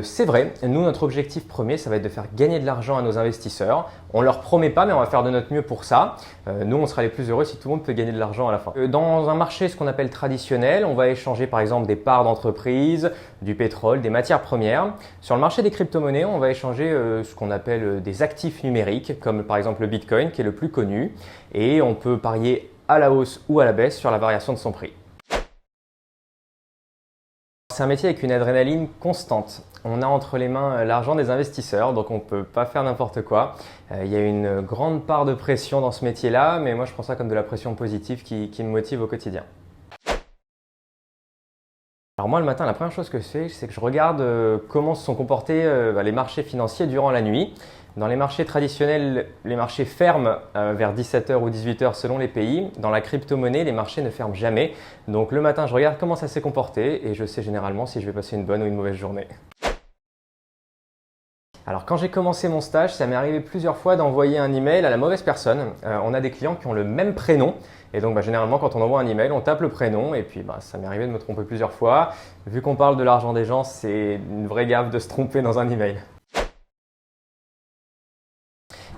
C'est vrai, nous notre objectif premier ça va être de faire gagner de l'argent à nos investisseurs. On leur promet pas mais on va faire de notre mieux pour ça. Nous on sera les plus heureux si tout le monde peut gagner de l'argent à la fin. Dans un marché ce qu'on appelle traditionnel, on va échanger par exemple des parts d'entreprise, du pétrole, des matières premières. Sur le marché des crypto-monnaies, on va échanger ce qu'on appelle des actifs numériques comme par exemple le Bitcoin qui est le plus connu et on peut parier à la hausse ou à la baisse sur la variation de son prix. C'est un métier avec une adrénaline constante. On a entre les mains l'argent des investisseurs, donc on ne peut pas faire n'importe quoi. Il y a une grande part de pression dans ce métier-là, mais moi je prends ça comme de la pression positive qui me motive au quotidien. Alors moi le matin, la première chose que je fais, c'est que je regarde comment se sont comportés les marchés financiers durant la nuit. Dans les marchés traditionnels, les marchés ferment vers 17h ou 18h selon les pays. Dans la crypto-monnaie, les marchés ne ferment jamais. Donc le matin, je regarde comment ça s'est comporté et je sais généralement si je vais passer une bonne ou une mauvaise journée. Alors quand j'ai commencé mon stage, ça m'est arrivé plusieurs fois d'envoyer un email à la mauvaise personne. On a des clients qui ont le même prénom et donc généralement quand on envoie un email, on tape le prénom et puis ça m'est arrivé de me tromper plusieurs fois. Vu qu'on parle de l'argent des gens, c'est une vraie gaffe de se tromper dans un email.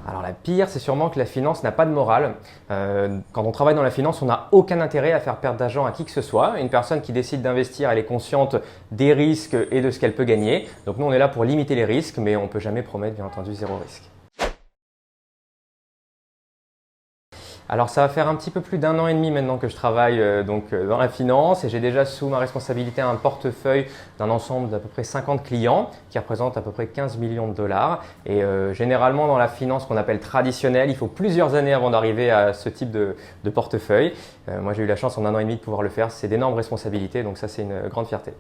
Alors la pire, c'est sûrement que la finance n'a pas de morale. Quand on travaille dans la finance, on n'a aucun intérêt à faire perdre d'argent à qui que ce soit. Une personne qui décide d'investir, elle est consciente des risques et de ce qu'elle peut gagner. Donc nous, on est là pour limiter les risques, mais on ne peut jamais promettre, bien entendu, zéro risque. Alors ça va faire un petit peu plus d'1 an et demi maintenant que je travaille dans la finance et j'ai déjà sous ma responsabilité un portefeuille d'un ensemble d'à peu près 50 clients qui représentent à peu près 15 millions de dollars. Et généralement dans la finance qu'on appelle traditionnelle, il faut plusieurs années avant d'arriver à ce type de portefeuille. Moi j'ai eu la chance en 1 an et demi de pouvoir le faire, c'est d'énormes responsabilités donc ça c'est une grande fierté.